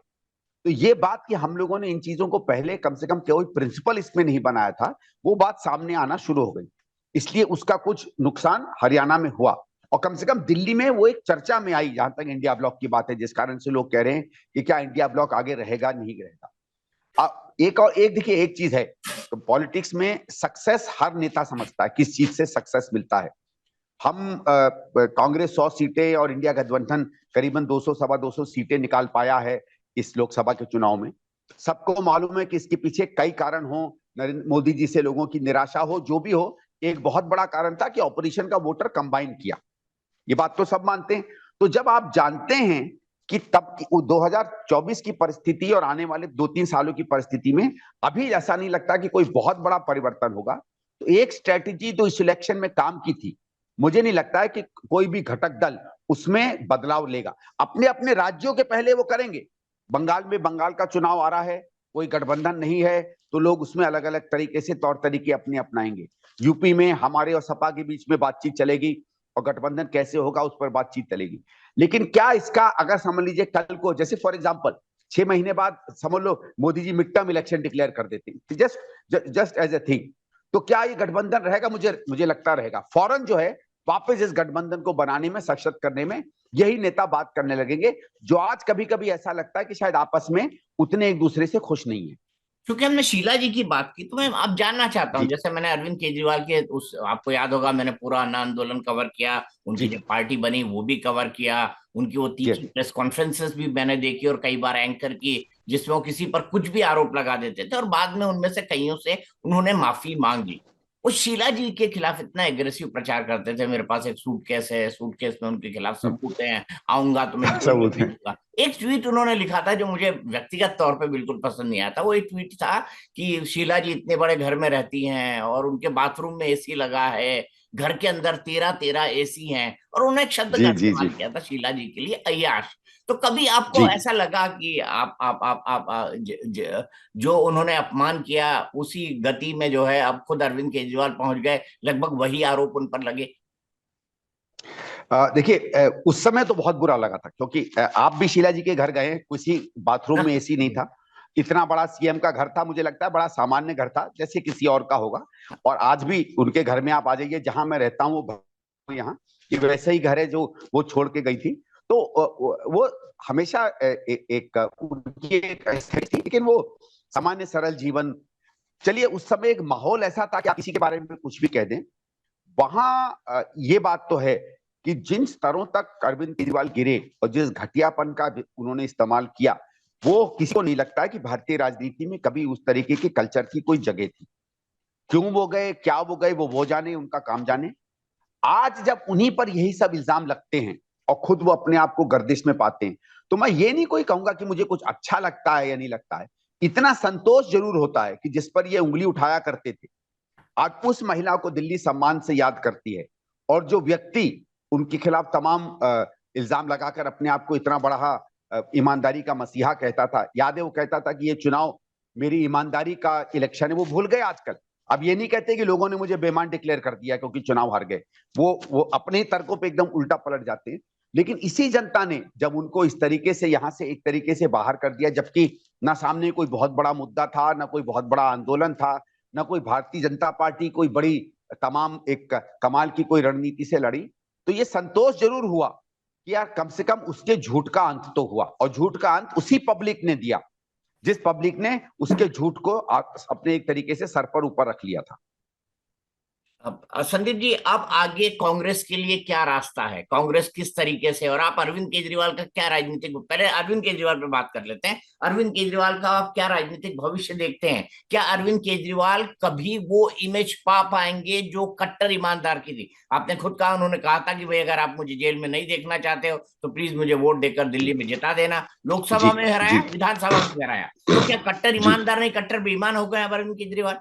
तो ये बात कि हम लोगों ने इन चीजों को पहले कम से कम कोई प्रिंसिपल इसमें नहीं बनाया था, वो बात सामने आना शुरू हो गई। इसलिए उसका कुछ नुकसान हरियाणा में हुआ, और कम से कम दिल्ली में वो एक चर्चा में आई, जहां तक इंडिया ब्लॉक की बात है, जिस कारण से लोग कह रहे हैं कि क्या इंडिया ब्लॉक आगे रहेगा नहीं रहेगा। एक और एक देखिए, एक चीज है, तो पॉलिटिक्स में सक्सेस हर नेता समझता है किस चीज से सक्सेस मिलता है। हम कांग्रेस 100 सीटें और इंडिया गठबंधन करीबन 200 सवा 200 सीटें निकाल पाया है इस लोकसभा के चुनाव में। सबको मालूम है कि इसके पीछे कई कारण हो, नरेंद्र मोदी जी से लोगों की निराशा हो, जो भी हो, एक बहुत बड़ा कारण था कि ऑपोजिशन का वोटर कंबाइन किया। ये बात तो सब मानते हैं। तो जब आप जानते हैं कि तब की 2024 की परिस्थिति और आने वाले 2-3 सालों की परिस्थिति में अभी ऐसा नहीं लगता कि कोई बहुत बड़ा परिवर्तन होगा, तो एक स्ट्रेटेजी तो इस इलेक्शन में काम की थी, मुझे नहीं लगता है कि कोई भी घटक दल उसमें बदलाव लेगा। अपने अपने राज्यों के पहले वो करेंगे। बंगाल में बंगाल का चुनाव आ रहा है, कोई गठबंधन नहीं है, तो लोग उसमें अलग अलग तरीके से तौर तरीके अपने अपनाएंगे। यूपी में हमारे और सपा के बीच में बातचीत चलेगी और गठबंधन कैसे होगा उस पर बातचीत चलेगी। लेकिन क्या इसका अगर समझ लीजिए कल को, जैसे फॉर एग्जांपल 6 महीने बाद समझ लो Modi ji mid term election declare कर देते हैं, जस्ट एज ए थिंग, तो क्या ये गठबंधन रहेगा? मुझे लगता रहेगा। फौरन जो है वापस इस गठबंधन को बनाने में, सशक्त करने में यही नेता बात करने लगेंगे, जो आज कभी कभी ऐसा लगता है कि शायद आपस में उतने एक दूसरे से खुश नहीं है। क्योंकि हमने शीला जी की बात की, तो मैं अब जानना चाहता हूँ, जी जैसे मैंने अरविंद केजरीवाल के उस, आपको याद होगा मैंने पूरा अन्ना आंदोलन कवर किया, उनकी जी जब पार्टी बनी वो भी कवर किया, उनकी वो यस तीखी प्रेस कॉन्फ्रेंसेस भी मैंने देखी और कई बार एंकर की, जिसमें वो किसी पर कुछ भी आरोप लगा देते थे और बाद में उनमें से कईयों से उन्होंने माफी मांग ली। वो शीला जी के खिलाफ इतना एग्रेसिव प्रचार करते थे, मेरे पास एक सूटकेस है, सूटकेस में उनके खिलाफ सबूत हैं, आऊंगा तो मैं जेल में सबूत है। भेजूंगा। एक ट्वीट उन्होंने लिखा था जो मुझे व्यक्तिगत तौर पे बिल्कुल पसंद नहीं आया था। वो एक ट्वीट था कि शीला जी इतने बड़े घर में रहती हैं और उनके बाथरूम में एसी लगा है, घर के अंदर 13-13 एसी हैं, और उन्होंने एक शब्द का जी जी इस्तेमाल जी किया था शीला जी के लिए, अय्याश। तो कभी आपको जी ऐसा लगा कि जो उन्होंने अपमान किया उसी गति में जो है अब खुद अरविंद केजरीवाल पहुंच गए, लगभग वही आरोप उन पर लगे? देखिए, उस समय तो बहुत बुरा लगा था, क्योंकि आप भी शीला जी के घर गए, किसी बाथरूम में एसी नहीं था। इतना बड़ा सीएम का घर था, मुझे लगता है बड़ा सामान्य घर था जैसे किसी और का होगा। और आज भी उनके घर में आप आ जाइए, जहां मैं रहता हूँ वो यहाँ, ये वैसे ही घर है जो वो छोड़ के गई थी। तो वो हमेशा उनकी एक ऐसी थी, लेकिन वो सामान्य सरल जीवन। चलिए, उस समय एक माहौल ऐसा था कि आप किसी के बारे में कुछ भी कह दें। वहां ये बात तो है कि जिन स्तरों तक अरविंद केजरीवाल गिरे और जिस घटियापन का उन्होंने इस्तेमाल किया, वो किसी को नहीं लगता है कि भारतीय राजनीति में कभी उस तरीके के कल्चर की कोई जगह थी। क्यों वो गए, क्या वो गए, वो जाने, उनका काम जाने। आज जब उन्हीं पर यही सब इल्जाम लगते हैं और खुद वो अपने आप को गर्दिश में पाते हैं, तो मैं ये नहीं कोई कहूंगा कि मुझे कुछ अच्छा लगता है या नहीं लगता है। इतना संतोष जरूर होता है कि जिस पर ये उंगली उठाया करते थे, आज उस महिला को दिल्ली सम्मान से याद करती है। और जो व्यक्ति उनके खिलाफ तमाम इल्जाम लगाकर अपने आप को इतना बड़ा ईमानदारी का मसीहा कहता था, याद है वो कहता था कि ये चुनाव मेरी ईमानदारी का इलेक्शन है, वो भूल गए आजकल। अब ये नहीं कहते कि लोगों ने मुझे बेईमान डिक्लेयर कर दिया क्योंकि चुनाव हार गए। वो अपने ही तर्कों पे एकदम उल्टा पलट जाते हैं। लेकिन इसी जनता ने जब उनको इस तरीके से यहां से एक तरीके से बाहर कर दिया, जबकि ना सामने कोई बहुत बड़ा मुद्दा था, ना कोई बहुत बड़ा आंदोलन था, ना कोई भारतीय जनता पार्टी कोई बड़ी तमाम एक कमाल की कोई रणनीति से लड़ी, तो ये संतोष जरूर हुआ कि यार कम से कम उसके झूठ का अंत तो हुआ। और झूठ का अंत उसी पब्लिक ने दिया जिस पब्लिक ने उसके झूठ को अपने एक तरीके से सर पर ऊपर रख लिया था। अब संदीप जी, अब आगे कांग्रेस के लिए क्या रास्ता है, कांग्रेस किस तरीके से, और आप अरविंद केजरीवाल का क्या राजनीतिक, पहले अरविंद केजरीवाल पे बात कर लेते हैं, अरविंद केजरीवाल का आप क्या राजनीतिक भविष्य देखते हैं? क्या अरविंद केजरीवाल कभी वो इमेज पा पाएंगे जो कट्टर ईमानदार की थी? आपने खुद कहा, उन्होंने कहा था कि भाई अगर आप मुझे जेल में नहीं देखना चाहते हो तो प्लीज मुझे वोट देकर दिल्ली में जिता देना। जी लोकसभा में जी हराया, विधानसभा में हराया, तो क्या कट्टर जी ईमानदार नहीं कट्टर बेईमान हो गए अरविंद केजरीवाल?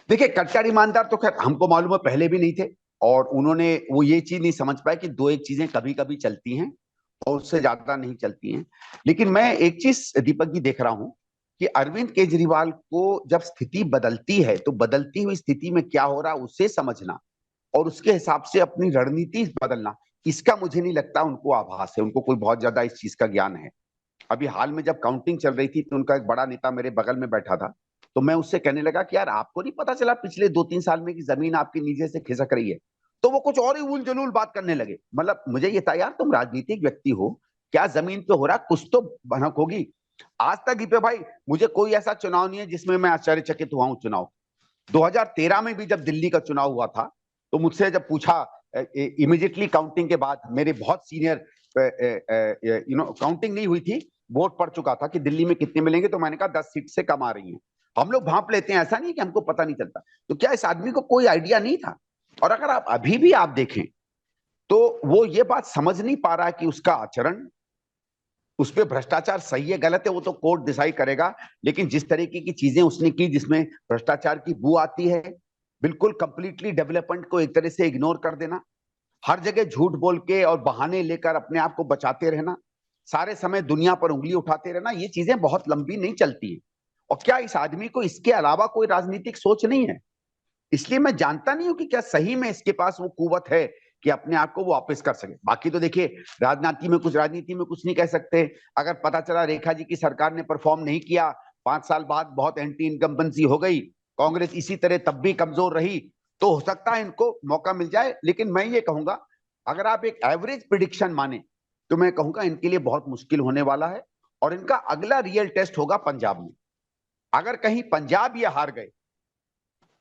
देखिए, कट्टर ईमानदार तो खैर हमको मालूम है पहले भी नहीं थे। और उन्होंने वो ये चीज नहीं समझ पाए कि दो एक चीजें कभी कभी चलती हैं और उससे ज्यादा नहीं चलती हैं। लेकिन मैं एक चीज दीपक जी देख रहा हूं कि अरविंद केजरीवाल को जब स्थिति बदलती है, तो बदलती हुई स्थिति में क्या हो रहा है उसे समझना और उसके हिसाब से अपनी रणनीति बदलना, इसका मुझे नहीं लगता उनको आभास है, उनको कोई बहुत ज्यादा इस चीज का ज्ञान है। अभी हाल में जब काउंटिंग चल रही थी, तो उनका एक बड़ा नेता मेरे बगल में बैठा था। तो मैं उससे कहने लगा कि यार आपको नहीं पता चला पिछले 2-3 साल में कि जमीन आपके नीचे से खिसक रही है? तो वो कुछ और ही उल जलूल बात करने लगे। मतलब मुझे ये था, यार तुम राजनीतिक व्यक्ति हो, क्या जमीन पे हो रहा, कुछ तो भनक होगी। आज तक दीपक भाई मुझे कोई ऐसा चुनाव नहीं है जिसमें मैं आश्चर्यचकित हुआ हूं। चुनाव 2013 में भी जब दिल्ली का चुनाव हुआ था, तो मुझसे जब पूछा इमीडिएटली काउंटिंग के बाद, मेरे बहुत सीनियर काउंटिंग नहीं हुई थी, वोट पड़ चुका था कि दिल्ली में कितने मिलेंगे, तो मैंने कहा 10 सीट से कम आ रही हैं। हम लोग भांप लेते हैं, ऐसा नहीं कि हमको पता नहीं चलता। तो क्या इस आदमी को कोई आइडिया नहीं था? और अगर आप अभी भी आप देखें तो वो ये बात समझ नहीं पा रहा है कि उसका आचरण, उस पर भ्रष्टाचार सही है गलत है वो तो कोर्ट डिसाइड करेगा, लेकिन जिस तरीके की चीजें उसने की जिसमें भ्रष्टाचार की बू आती है, बिल्कुल कंप्लीटली डेवलपमेंट को एक तरह से इग्नोर कर देना, हर जगह झूठ बोल के और बहाने लेकर अपने आप को बचाते रहना, सारे समय दुनिया पर उंगली उठाते रहना, ये चीजें बहुत लंबी नहीं चलती है। और क्या इस आदमी को इसके अलावा कोई राजनीतिक सोच नहीं है? इसलिए मैं जानता नहीं हूं कि क्या सही में इसके पास वो कुवत है कि अपने आप को वो वापस कर सके। बाकी तो देखिए, राजनीति में कुछ नहीं कह सकते। अगर पता चला रेखा जी की सरकार ने परफॉर्म नहीं किया, 5 साल बाद बहुत एंटी इनकम्बेंसी हो गई, कांग्रेस इसी तरह तब भी कमजोर रही, तो हो सकता है इनको मौका मिल जाए। लेकिन मैं ये कहूंगा, अगर आप एक एवरेज प्रिडिक्शन माने, तो मैं कहूंगा इनके लिए बहुत मुश्किल होने वाला है। और इनका अगला रियल टेस्ट होगा पंजाब में। अगर कहीं पंजाब ये हार गए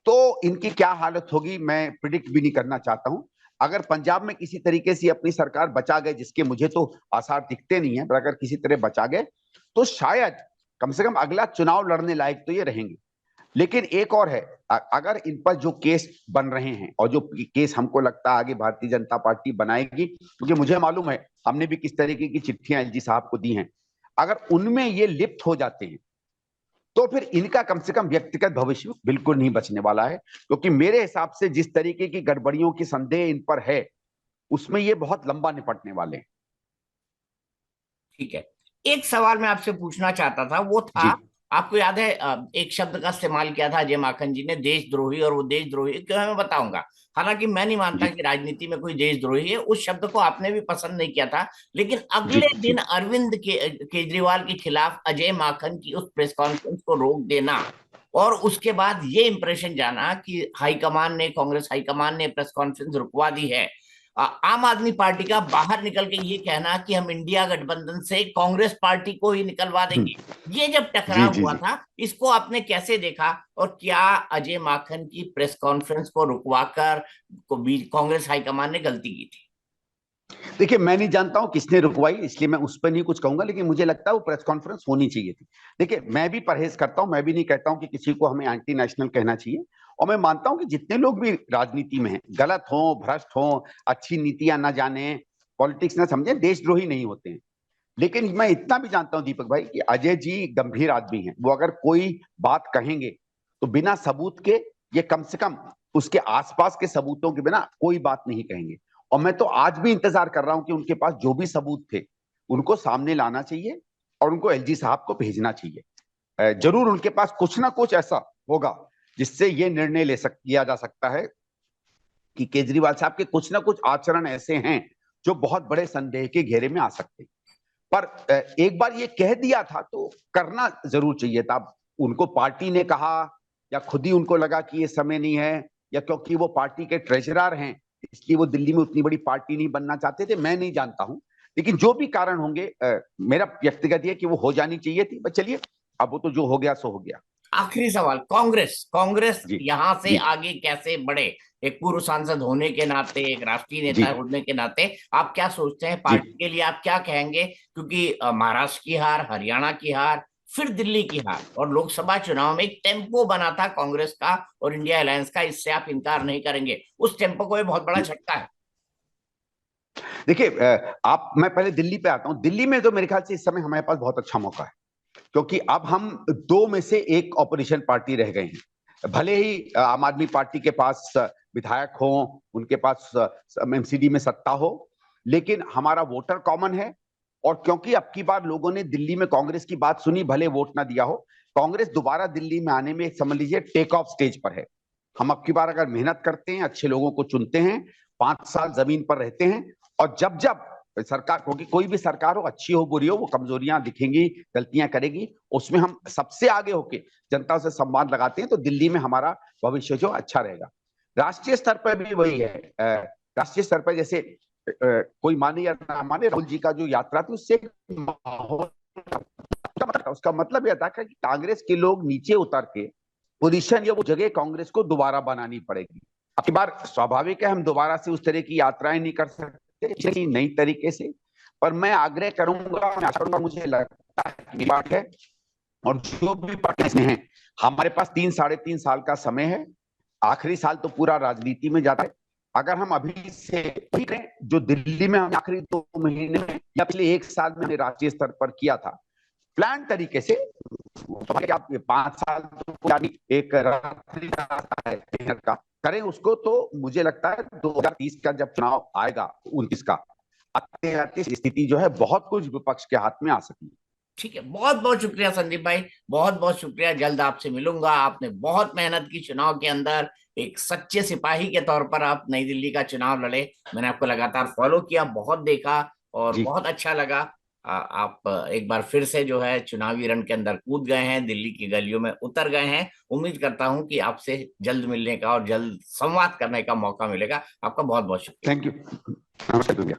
तो इनकी क्या हालत होगी मैं प्रिडिक्ट भी नहीं करना चाहता हूं। अगर पंजाब में किसी तरीके से अपनी सरकार बचा गए, जिसके मुझे तो आसार दिखते नहीं है, पर अगर किसी तरह बचा गए तो शायद कम से कम अगला चुनाव लड़ने लायक तो ये रहेंगे। लेकिन एक और है, अगर इन पर जो केस बन रहे हैं और जो केस हमको लगता है आगे भारतीय जनता पार्टी बनाएगी, क्योंकि मुझे मालूम है हमने भी किस तरीके की चिट्ठियां एलजी साहब को दी हैं, अगर उनमें ये लिप्त हो जाते हैं तो फिर इनका कम से कम व्यक्तिगत भविष्य बिल्कुल नहीं बचने वाला है। क्योंकि मेरे हिसाब से जिस तरीके की गड़बड़ियों की संदेह इन पर है, उसमें ये बहुत लंबा निपटने वाले हैं। ठीक है। एक सवाल मैं आपसे पूछना चाहता था, वो था, जी आपको याद है एक शब्द का इस्तेमाल किया था अजय माकन जी ने, देशद्रोही, और वो देशद्रोही क्यों है मैं बताऊंगा। हालांकि मैं नहीं मानता जी कि राजनीति में कोई देशद्रोही है, उस शब्द को आपने भी पसंद नहीं किया था। लेकिन जी अगले दिन जी केजरीवाल के खिलाफ अजय माकन की उस प्रेस कॉन्फ्रेंस को रोक देना, और उसके बाद ये इंप्रेशन जाना कि हाईकमान ने, कांग्रेस हाईकमान ने प्रेस कॉन्फ्रेंस रुकवा दी है। आम आदमी पार्टी का बाहर निकल के ये कहना कि हम इंडिया गठबंधन से कांग्रेस पार्टी को ही निकलवा देंगे, ये जब जी टकराव जी हुआ जी था, इसको आपने कैसे देखा? और क्या अजय माकन की प्रेस कॉन्फ्रेंस को रुकवाकर कांग्रेस हाईकमान ने गलती की थी? देखिए, मैं नहीं जानता हूं किसने रुकवाई, इसलिए मैं उस पर नहीं कुछ कहूंगा, लेकिन मुझे लगता है वो प्रेस कॉन्फ्रेंस होनी चाहिए थी। देखिए, मैं भी परहेज करता हूं, मैं भी नहीं कहता हूं कि किसी को हमें एंटी नेशनल कहना चाहिए। और मैं मानता हूं कि जितने लोग भी राजनीति में हैं, गलत हो, भ्रष्ट हो, अच्छी नीतियां ना जाने, पॉलिटिक्स ना समझे, देशद्रोही नहीं होते हैं। लेकिन मैं इतना भी जानता हूं दीपक भाई कि अजय जी गंभीर आदमी हैं। वो अगर कोई बात कहेंगे तो बिना सबूत के, ये कम से कम उसके आसपास के सबूतों के बिना कोई बात नहीं कहेंगे। और मैं तो आज भी इंतजार कर रहा हूं कि उनके पास जो भी सबूत थे उनको सामने लाना चाहिए और उनको एलजी साहब को भेजना चाहिए। जरूर उनके पास कुछ ना कुछ ऐसा होगा जिससे ये निर्णय किया जा सकता है कि केजरीवाल साहब के कुछ ना कुछ आचरण ऐसे हैं जो बहुत बड़े संदेह के घेरे में आ सकते हैं। पर एक बार ये कह दिया था तो करना जरूर चाहिए था। उनको पार्टी ने कहा, या खुद ही उनको लगा कि ये समय नहीं है, या क्योंकि वो पार्टी के ट्रेजरर हैं इसलिए वो दिल्ली में उतनी बड़ी पार्टी नहीं बनना चाहते थे, मैं नहीं जानता हूं। लेकिन जो भी कारण होंगे, मेरा व्यक्तिगत ये कि वो हो जानी चाहिए थी। बस चलिए, अब वो तो जो हो गया सो हो गया। आखिरी सवाल, कांग्रेस कांग्रेस जी यहां से जी आगे कैसे बढ़े? एक पूर्व सांसद होने के नाते, एक राष्ट्रीय जी नेता होने के नाते, आप क्या सोचते हैं? जी पार्टी के लिए आप क्या कहेंगे? क्योंकि महाराष्ट्र की हार, हरियाणा की हार, फिर दिल्ली की हार, और लोकसभा चुनाव में एक टेम्पो बना था कांग्रेस का और इंडिया अलायंस का, इससे आप इनकार नहीं करेंगे। उस टेम्पो को ये बहुत बड़ा जी झटका है। देखिए, आप मैं पहले दिल्ली पे आता हूं। दिल्ली में तो मेरे ख्याल से इस समय हमारे पास बहुत अच्छा मौका है, क्योंकि अब हम दो में से एक ऑपोजिशन पार्टी रह गए हैं। भले ही आम आदमी पार्टी के पास विधायक हो, उनके पास एमसीडी में सत्ता हो, लेकिन हमारा वोटर कॉमन है। और क्योंकि अब की बार लोगों ने दिल्ली में कांग्रेस की बात सुनी, भले वोट ना दिया हो, कांग्रेस दोबारा दिल्ली में आने में समझ लीजिए टेक ऑफ स्टेज पर है। हम अब की बार अगर मेहनत करते हैं, अच्छे लोगों को चुनते हैं, 5 साल जमीन पर रहते हैं, और जब जब सरकार, क्योंकि कोई भी सरकार हो, अच्छी हो बुरी हो, वो कमजोरियां दिखेंगी, गलतियां करेगी, उसमें हम सबसे आगे होके जनता से संवाद लगाते हैं, तो दिल्ली में हमारा भविष्य जो अच्छा रहेगा। राष्ट्रीय स्तर पर भी वही है। राष्ट्रीय स्तर पर जैसे कोई माने या ना माने, राहुल जी का जो यात्रा थी उससे माहौल उसका मतलब यह था कि कांग्रेस के लोग नीचे उतर के पोजीशन या वो जगह कांग्रेस को दोबारा बनानी पड़ेगी। अब की बार स्वाभाविक है हम दोबारा से उस तरह की यात्राएं नहीं कर सकते नई तरीके से, पर मैं आग्रह करूंगा, मैं आशा करूंगा, मुझे लगता है कि बात है और जो भी पार्टी में है, हमारे पास 3-3.5 साल का समय है। आखिरी साल तो पूरा राजनीति में जाता है। अगर हम अभी से करें जो दिल्ली में हम आखिरी 2 महीने में या पिछले 1 साल में राष्ट्रीय स्तर पर किया था, प्लान तरीके से, आप 5 साल तो एक रात्रि का रास्ता है का करें उसको, तो मुझे लगता है 2030 का जब चुनाव आएगा, 29 का, आते आते स्थिति जो है बहुत कुछ विपक्ष के हाथ में आ सकती है। ठीक है, बहुत बहुत शुक्रिया संदीप भाई, बहुत बहुत शुक्रिया। जल्द आपसे मिलूंगा। आपने बहुत मेहनत की चुनाव के अंदर, एक सच्चे सिपाही के तौर पर आप नई दिल्ली का चुनाव लड़े। मैंने आपको लगातार फॉलो किया, बहुत देखा और जी, बहुत अच्छा लगा। आप एक बार फिर से जो है चुनावी रण के अंदर कूद गए हैं, दिल्ली की गलियों में उतर गए हैं। उम्मीद करता हूं कि आपसे जल्द मिलने का और जल्द संवाद करने का मौका मिलेगा। आपका बहुत बहुत शुक्रिया। थैंक यू, नमस्कार।